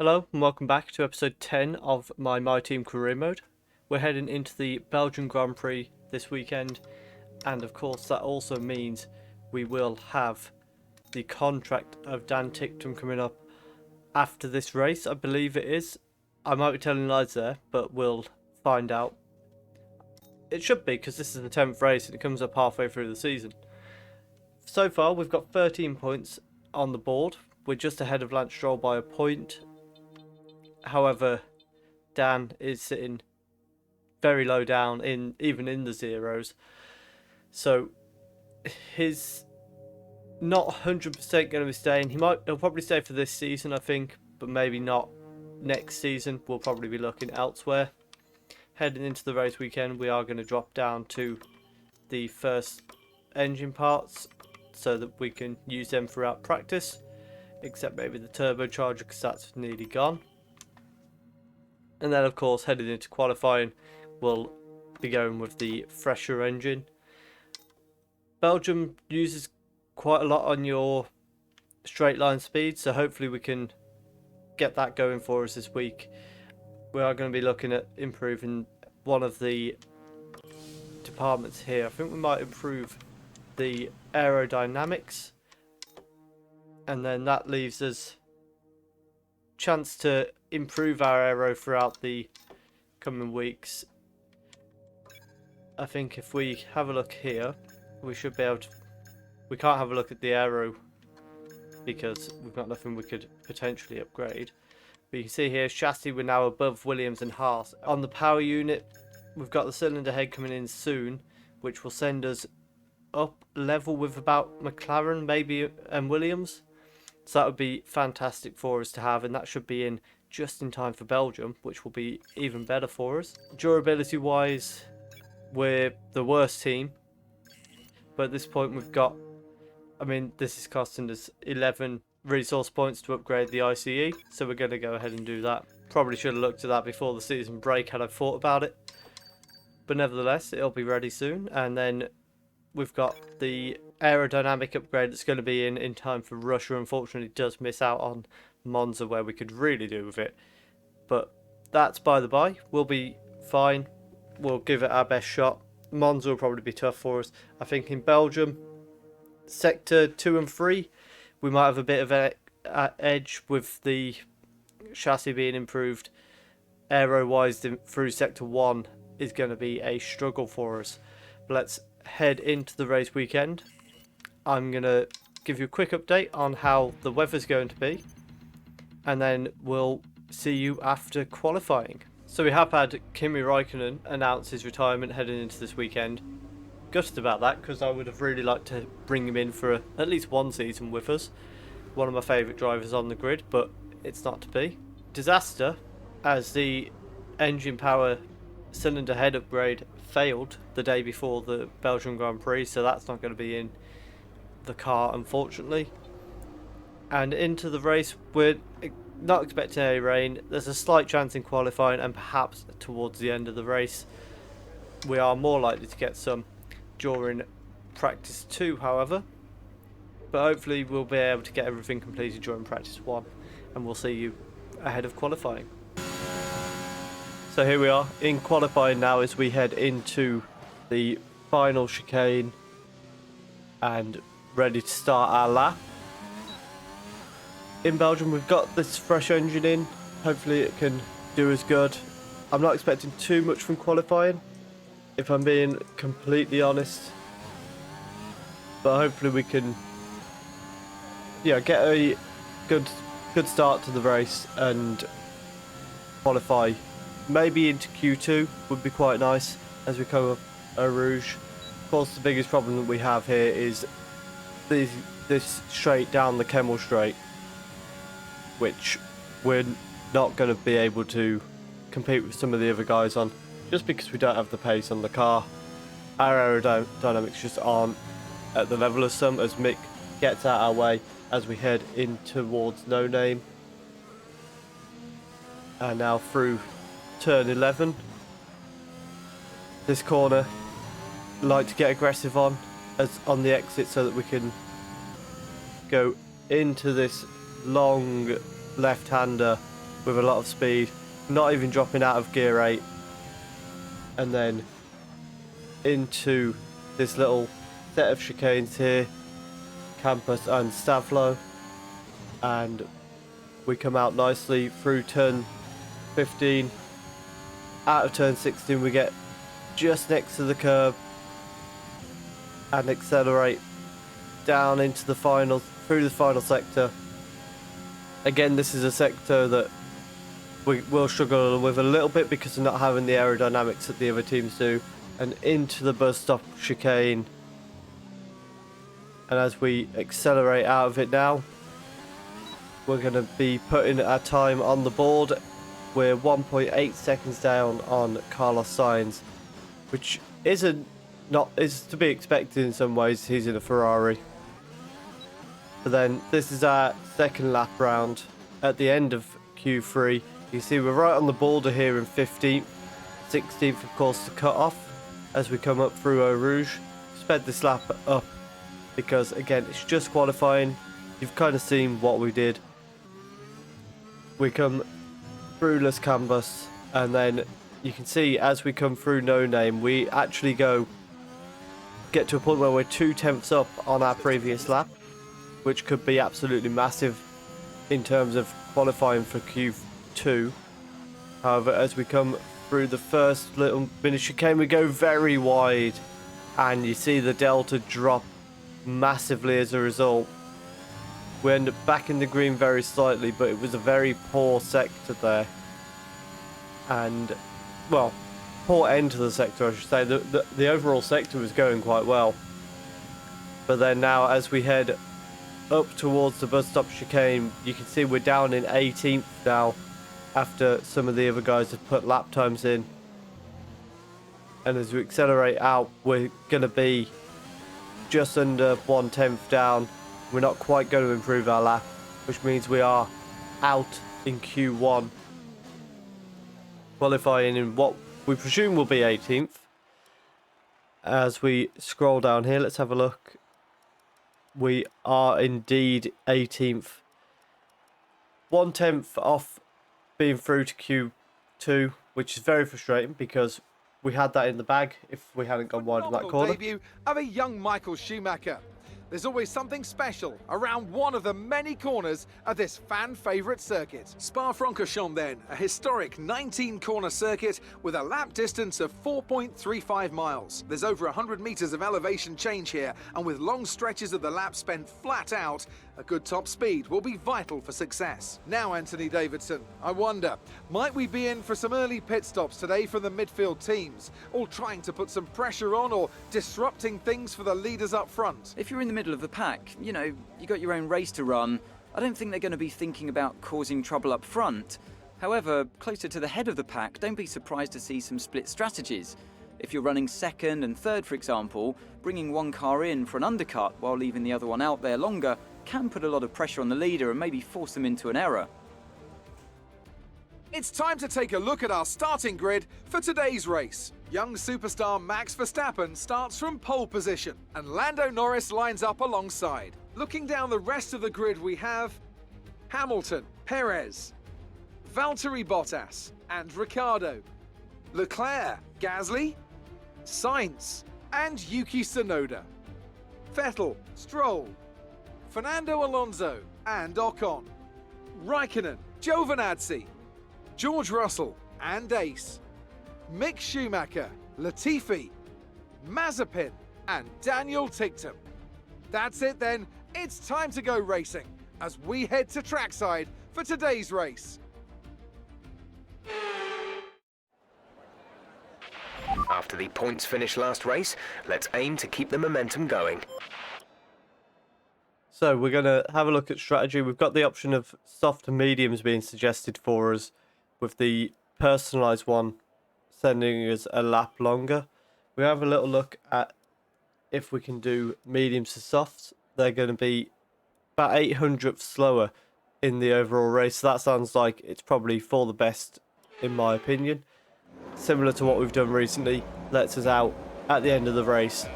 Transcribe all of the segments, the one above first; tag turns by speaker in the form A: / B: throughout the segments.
A: Hello and welcome back to episode 10 of my MyTeam career mode. We're heading into the Belgian Grand Prix this weekend, and of course that also means we will have the contract of Dan Ticktum coming up after this race. I believe it is. I might be telling lies there, but we'll find out. It should be, because this is the 10th race and it comes up halfway through the season. So far we've got 13 points on the board. We're just ahead of Lance Stroll by a point. However, Dan is sitting very low down, even in the zeros, so he's not 100% going to be staying. He'll probably stay for this season, I think, but maybe not next season. We'll probably be looking elsewhere. Heading into the race weekend, we are going to drop down to the first engine parts so that we can use them throughout practice, except maybe the turbocharger, because that's nearly gone. And then of course heading into qualifying we'll be going with the fresher engine. Belgium uses quite a lot on your straight line speed, so hopefully we can get that going for us this week. We are going to be looking at improving one of the departments here. I think we might improve the aerodynamics, and then that leaves us chance to improve our aero throughout the coming weeks. I think if we have a look here, we should be able to... We can't have a look at the aero because we've got nothing we could potentially upgrade. But you can see here, chassis, we're now above Williams and Haas. On the power unit, we've got the cylinder head coming in soon, which will send us up level with about McLaren, maybe, and Williams. So that would be fantastic for us to have, and that should be in just in time for Belgium, which will be even better for us. Durability wise, we're the worst team, but at this point we've got, I mean, this is costing us 11 resource points to upgrade the ICE, so we're going to go ahead and do that. Probably should have looked at that before the season break had I thought about it, but nevertheless it'll be ready soon. And then we've got the aerodynamic upgrade that's going to be in time for Russia. Unfortunately does miss out on Monza, where we could really do with it, but that's by the by. We'll be fine, we'll give it our best shot. Monza will probably be tough for us. I think in Belgium, sector 2 and 3, we might have a bit of an edge with the chassis being improved. Aero wise through sector 1 is going to be a struggle for us. But let's head into the race weekend. I'm going to give you a quick update on how the weather's going to be, and then we'll see you after qualifying. So we have had Kimi Räikkönen announce his retirement heading into this weekend. Gutted about that, because I would have really liked to bring him in for at least one season with us. One of my favourite drivers on the grid, but it's not to be. Disaster, as the engine power cylinder head upgrade failed the day before the Belgian Grand Prix, so that's not going to be in the car, unfortunately. And into the race, we're not expecting any rain. There's a slight chance in qualifying, and perhaps towards the end of the race we are more likely to get some during practice 2, however. But hopefully we'll be able to get everything completed during practice 1, and we'll see you ahead of qualifying. So here we are in qualifying now as we head into the final chicane and ready to start our lap. In Belgium we've got this fresh engine in, hopefully it can do us good. I'm not expecting too much from qualifying, if I'm being completely honest, but hopefully we can get a good start to the race and qualify maybe into Q2 would be quite nice as we come up Eau Rouge. Of course the biggest problem that we have here is this straight down the Kemmel Straight, which we're not going to be able to compete with some of the other guys on, just because we don't have the pace on the car. Our aerodynamics just aren't at the level of some, as Mick gets out our way as we head in towards No Name. And now through turn 11. This corner, like to get aggressive on the exit so that we can go into this long left-hander with a lot of speed, not even dropping out of gear 8, and then into this little set of chicanes here, Campus and Stavlo, and we come out nicely through turn 15. Out of turn 16 we get just next to the curb and accelerate down into the final, through the final sector. Again, this is a sector that we will struggle with a little bit because of not having the aerodynamics that the other teams do, and into the bus stop chicane. And as we accelerate out of it now, we're going to be putting our time on the board. We're 1.8 seconds down on Carlos Sainz, which is to be expected in some ways. He's in a Ferrari. But then this is our second lap round at the end of Q3. You can see we're right on the border here in 15th, 16th of course the cut off as we come up through Eau Rouge. Sped this lap up because again it's just qualifying. You've kind of seen what we did. We come through Les Cambus, and then you can see as we come through No Name, we actually get to a point where we're 2/10 up on our previous lap, which could be absolutely massive in terms of qualifying for Q2. However, as we come through the first little mini chicane, we go very wide, and you see the delta drop massively as a result. We end up back in the green very slightly, but it was a very poor sector there. And, well, poor end to the sector, I should say. The overall sector was going quite well. But then now, as we head up towards the bus stop chicane, you can see we're down in 18th now, after some of the other guys have put lap times in. And as we accelerate out, we're going to be just under 1/10 down. We're not quite going to improve our lap, which means we are out in Q1, qualifying in what we presume will be 18th. As we scroll down here, let's have a look. We are indeed 18th. 1/10 off being through to Q2, which is very frustrating because we had that in the bag if we hadn't gone wide in that corner.
B: Debut of a young Michael Schumacher. There's always something special around one of the many corners of this fan-favourite circuit. Spa-Francorchamps then, a historic 19-corner circuit with a lap distance of 4.35 miles. There's over 100 metres of elevation change here, and with long stretches of the lap spent flat out, a good top speed will be vital for success. Now, Anthony Davidson, I wonder, might we be in for some early pit stops today from the midfield teams, all trying to put some pressure on or disrupting things for the leaders up front?
C: If you're in the middle of the pack, you know, you got your own race to run, I don't think they're going to be thinking about causing trouble up front. However, closer to the head of the pack, don't be surprised to see some split strategies. If you're running second and third, for example, bringing one car in for an undercut while leaving the other one out there longer can put a lot of pressure on the leader and maybe force them into an error.
B: It's time to take a look at our starting grid for today's race. Young superstar Max Verstappen starts from pole position, and Lando Norris lines up alongside. Looking down the rest of the grid, we have Hamilton, Perez, Valtteri Bottas, and Ricciardo, Leclerc, Gasly, Sainz, and Yuki Tsunoda, Vettel, Stroll, Fernando Alonso, and Ocon, Raikkonen, Giovinazzi, George Russell, and Ace, Mick Schumacher, Latifi, Mazepin, and Daniel Ticktum. That's it then, it's time to go racing as we head to trackside for today's race.
D: After the points finish last race, let's aim to keep the momentum going.
A: So we're going to have a look at strategy. We've got the option of soft and mediums being suggested for us, with the personalised one sending us a lap longer. We have a little look at if we can do mediums to softs. They're going to be about 800th slower in the overall race. So that sounds like it's probably for the best, in my opinion. Similar to what we've done recently, lets us out at the end of the race.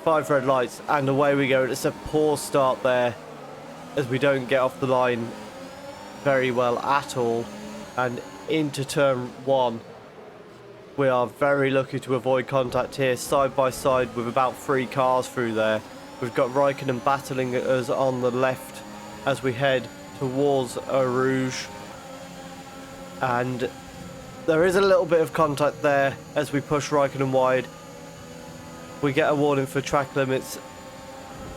A: 5 red lights and away we go. It's a poor start there as we don't get off the line very well at all. And into turn 1, we are very lucky to avoid contact here, side by side with about 3 cars through there. We've got Raikkonen battling us on the left as we head towards Eau Rouge. And there is a little bit of contact there as we push Raikkonen wide. We get a warning for track limits.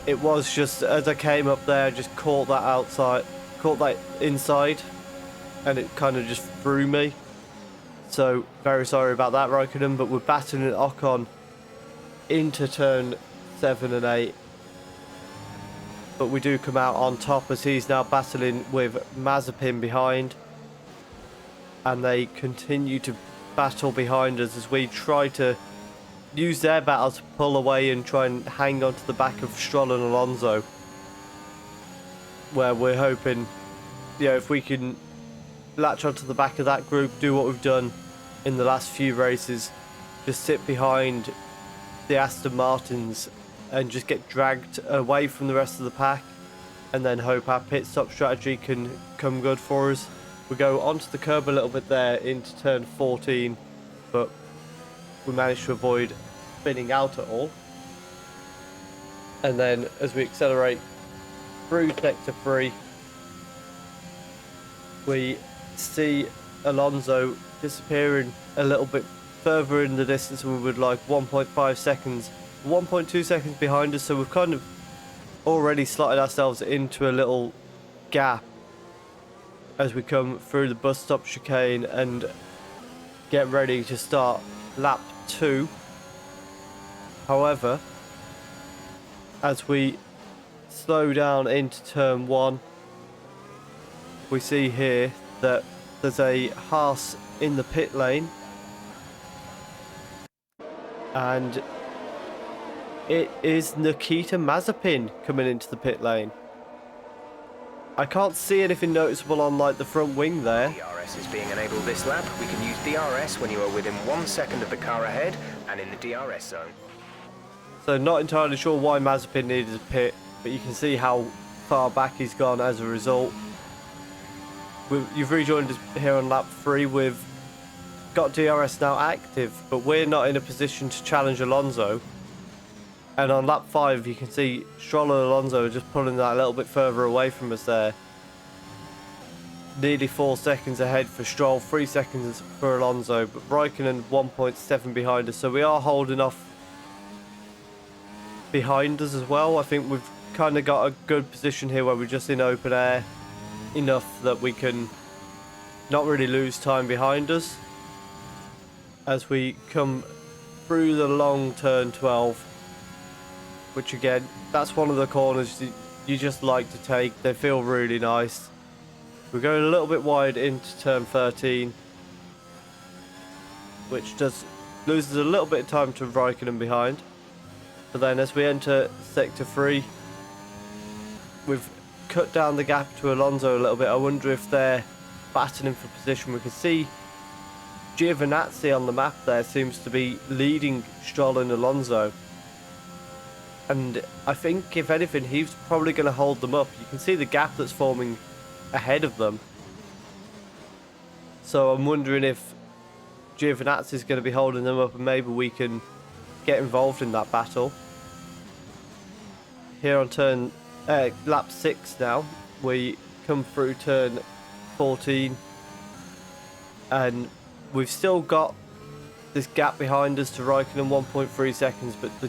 A: It was just as I came up there, just caught that inside, and it kind of just threw me. So very sorry about that, Raikkonen, but we're battling Ocon into turn 7 and 8. But we do come out on top as he's now battling with Mazepin behind. And they continue to battle behind us as we try to use their battle to pull away and try and hang on to the back of Stroll and Alonso. Where we're hoping, you know, if we can latch onto the back of that group, do what we've done in the last few races, just sit behind the Aston Martins and just get dragged away from the rest of the pack, and then hope our pit stop strategy can come good for us. We go onto the curb a little bit there into turn 14, but we managed to avoid spinning out at all. And then as we accelerate through sector 3, we see Alonso disappearing a little bit further in the distance than we would like, 1.5 seconds, 1.2 seconds behind us, so we've kind of already slotted ourselves into a little gap as we come through the bus stop chicane and get ready to start lap 2. However, as we slow down into turn 1, we see here that there's a Haas in the pit lane, and it is Nikita Mazepin coming into the pit lane. I can't see anything noticeable on like the front wing there.
D: DRS is being enabled this lap. We can use DRS when you are within 1 second of the car ahead and in the DRS zone.
A: So not entirely sure why Mazepin needed a pit, but you can see how far back he's gone as a result. You've rejoined us here on lap 3. We've got DRS now active, but we're not in a position to challenge Alonso. And on lap 5, you can see Stroll and Alonso are just pulling that a little bit further away from us there. Nearly 4 seconds ahead for Stroll, 3 seconds for Alonso, but Raikkonen 1.7 behind us, so we are holding off behind us as well. I think we've kind of got a good position here where we're just in open air enough that we can not really lose time behind us as we come through the long turn 12, which again, that's one of the corners you just like to take. They feel really nice. We're going a little bit wide into turn 13, which does loses a little bit of time to Raikkonen behind. But then as we enter sector 3, we've cut down the gap to Alonso a little bit. I wonder if they're battling for position. We can see Giovinazzi on the map there seems to be leading Stroll and Alonso. And I think, if anything, he's probably going to hold them up. You can see the gap that's forming ahead of them. So I'm wondering if Giovinazzi is going to be holding them up, and maybe we can get involved in that battle. Here on lap 6 now, we come through turn 14, and we've still got this gap behind us to Raikkonen, 1.3 seconds, but the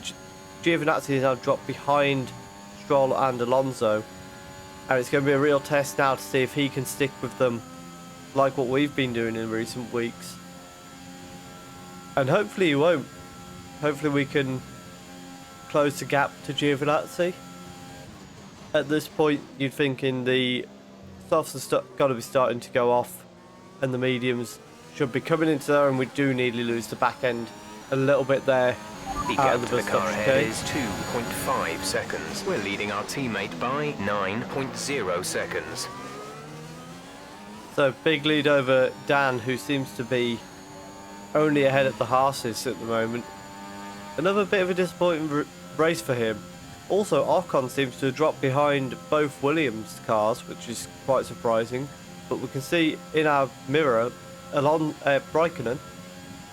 A: Giovinazzi has now dropped behind Stroll and Alonso, and it's going to be a real test now to see if he can stick with them like what we've been doing in recent weeks. And hopefully he won't. Hopefully we can close the gap to Giovinazzi. At this point, you'd think the softs have got to be starting to go off, and the mediums should be coming into there, and we do nearly lose the back end a little bit there.
D: The gap to the car ahead is 2.5 seconds. We're leading our teammate by 9.0 seconds.
A: So big lead over Dan, who seems to be only ahead of the Haas's at the moment. Another bit of a disappointing race for him. Also, Ocon seems to have dropped behind both Williams cars, which is quite surprising. but we can see in our mirror along Raikkonen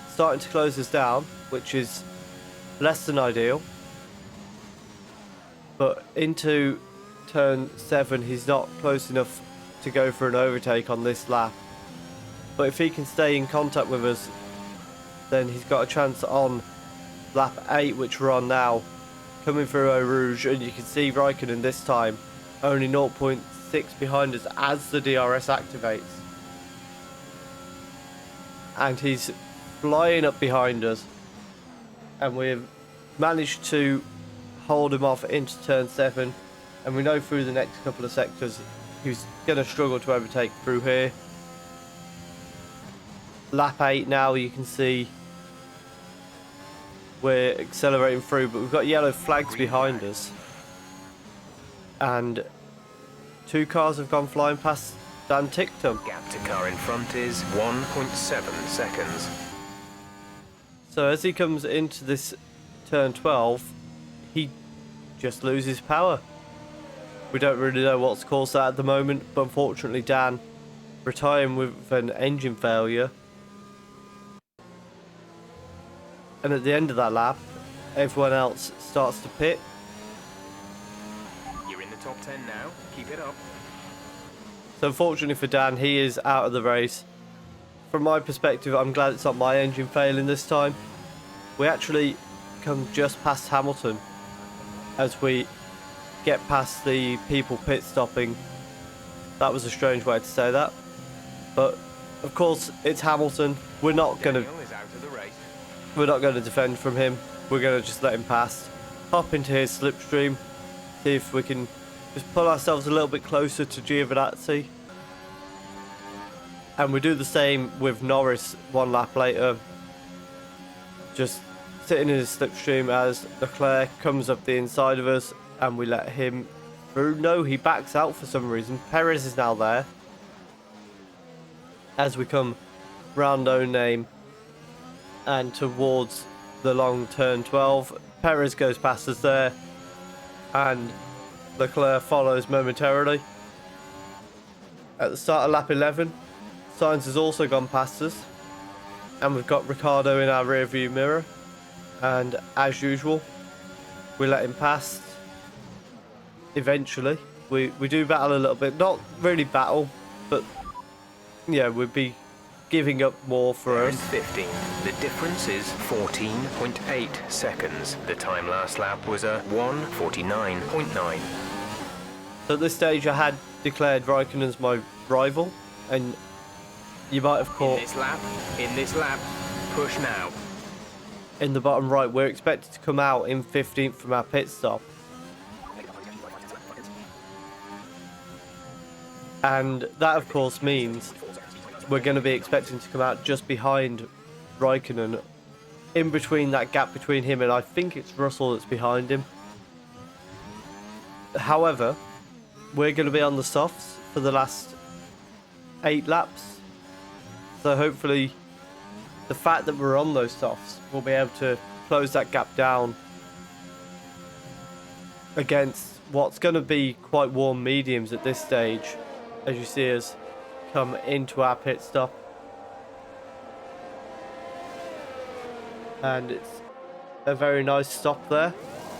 A: starting to close us down, which is less than ideal. But into turn 7, he's not close enough to go for an overtake on this lap. But if he can stay in contact with us, then he's got a chance on lap 8, which we're on now, coming through Eau Rouge, and you can see Raikkonen this time only 0.6 behind us as the DRS activates. And he's flying up behind us, and we've managed to hold him off into turn 7, and we know through the next couple of sectors he's going to struggle to overtake through here. Lap 8 now, you can see we're accelerating through, but we've got yellow flags behind us, and 2 cars have gone flying past Dan Ticktum.
D: Gap to car in front is 1.7 seconds.
A: So as he comes into this turn 12, he just loses power. We don't really know what's caused that at the moment, but unfortunately Dan retiring with an engine failure. And at the end of that lap, everyone else starts to pit.
D: You're in the top 10 now. Keep it up.
A: So unfortunately for Dan, he is out of the race. From my perspective, I'm glad it's not my engine failing this time. We actually come just past Hamilton as we get past the people pit stopping. That was a strange way to say that. But of course, it's Hamilton. We're not going to defend from him. We're going to just let him pass. Hop into his slipstream. See if we can just pull ourselves a little bit closer to Giovinazzi. And we do the same with Norris 1 lap later. Just sitting in his slipstream as Leclerc comes up the inside of us and we let him through. No, he backs out for some reason. Perez is now there. As we come round No Name and towards the long turn 12, Perez goes past us there and Leclerc follows momentarily. At the start of lap 11, Sainz has also gone past us, and we've got Ricciardo in our rear view mirror, and as usual we let him pass. Eventually we do battle a little bit, not really battle, but yeah, we'd be giving up more for us.
D: 15. The difference is 14.8 seconds. The time last lap was a 1:49.9.
A: So at this stage I had declared Raikkonen as my rival, and you might have caught
D: in this lap, push now.
A: in the bottom right, we're expected to come out in 15th from our pit stop. And that of course means we're going to be expecting to come out just behind Raikkonen, in between that gap between him and I think it's Russell that's behind him. However, we're going to be on the softs for the last 8 laps, so hopefully the fact that we're on those softs will be able to close that gap down against what's going to be quite warm mediums at this stage, as you see us come into our pit stop. And it's a very nice stop there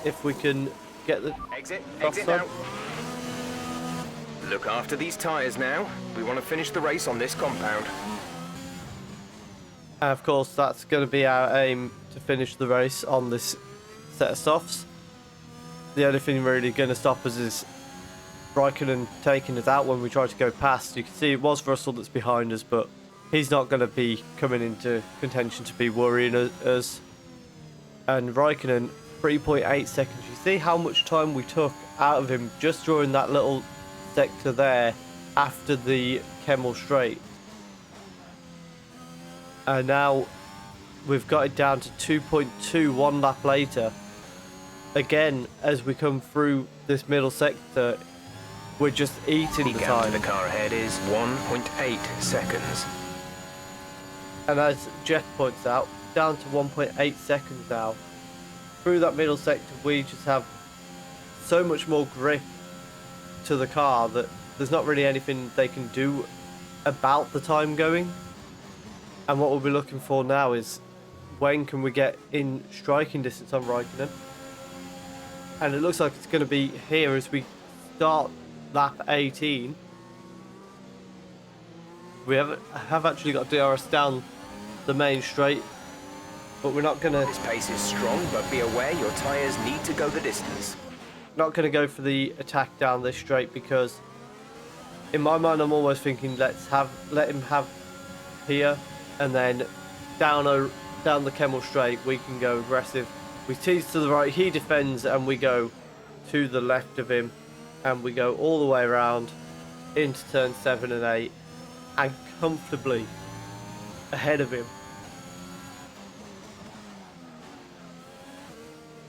A: if we can get the
D: Exit
A: softs
D: now.
A: on.
D: Look after these tyres now. We want to finish the race on this compound.
A: And of course that's going to be our aim, to finish the race on this set of softs. The only thing really going to stop us is Raikkonen taking us out when we try to go past. You can see it was Russell that's behind us, but he's not going to be coming into contention to be worrying us. And Raikkonen, 3.8 seconds. You see how much time we took out of him just during that little sector there after the Kemmel straight. And now we've got it down to 2.2 1 lap later. Again, as we come through this middle sector, we're just eating the time.
D: The car ahead is 1.8 seconds.
A: And as Jeff points out, down to 1.8 seconds now. Through that middle sector, we just have so much more grip to the car that there's not really anything they can do about the time going. And what we'll be looking for now is when can we get in striking distance on Raikkonen. And it looks like it's going to be here as we start lap 18. We have actually got DRS down the main straight, but we're not going to...
D: This pace is strong, but be aware your tyres need to go the distance.
A: Not going to go for the attack down this straight because in my mind I'm almost thinking let him have here, and then down the Kemmel straight we can go aggressive. We tease to the right, he defends, and we go to the left of him, and we go all the way around into turn 7 and 8 and comfortably ahead of him.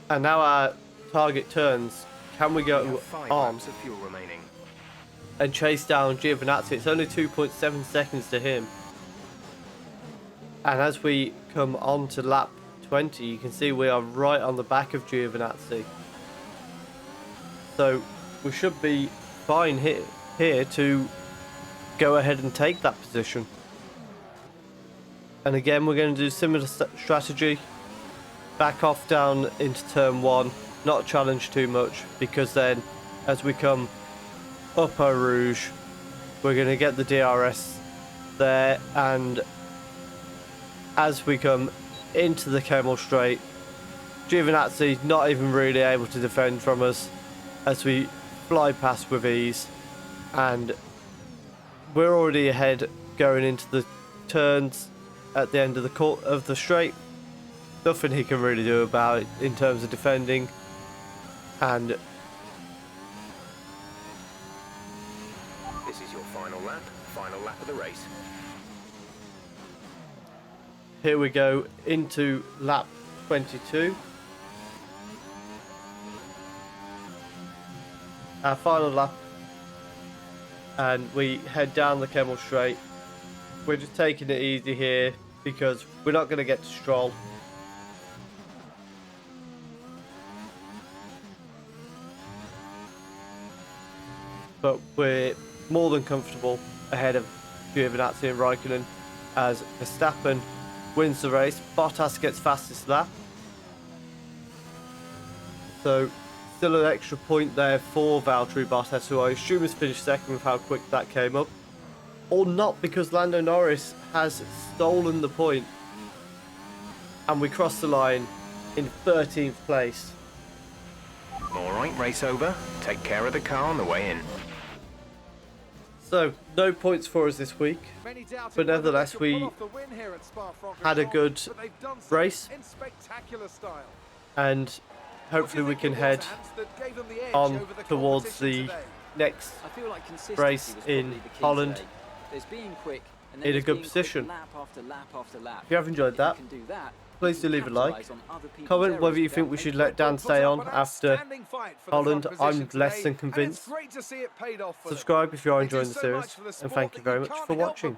A: And now our target turns. Can we go on
D: of fuel remaining
A: and chase down Giovinazzi? It's only 2.7 seconds to him. And as we come on to lap 20, you can see we are right on the back of Giovinazzi. So we should be fine here to go ahead and take that position. And again, we're going to do similar strategy. Back off down into turn 1, not challenge too much, because then as we come up Eau Rouge, we're going to get the DRS there, and as we come into the Kemmel straight, Giovinazzi not even really able to defend from us as we fly past with ease, and we're already ahead going into the turns at the end of the straight. Nothing he can really do about it in terms of defending, and
D: This is your final lap of the race.
A: here we go into lap 22. Our final lap, and we head down the Kemmel straight. We're just taking it easy here because we're not going to get to Stroll. But we're more than comfortable ahead of Giovinazzi and Raikkonen as Verstappen wins the race. Bottas gets fastest lap. So still an extra point there for Valtteri Bottas, who I assume has finished second with how quick that came up. Or not, because Lando Norris has stolen the point. And we cross the line in 13th place.
D: Alright, race over. Take care of the car on the way in.
A: So, no points for us this week, but nevertheless we had a good race, and hopefully we can head on towards the next race in Holland in a good position. If you have enjoyed that, please do leave a like. Comment whether you think we should let Dan stay on after Holland. I'm less than convinced. Subscribe if you are enjoying the series, and thank you very much for watching.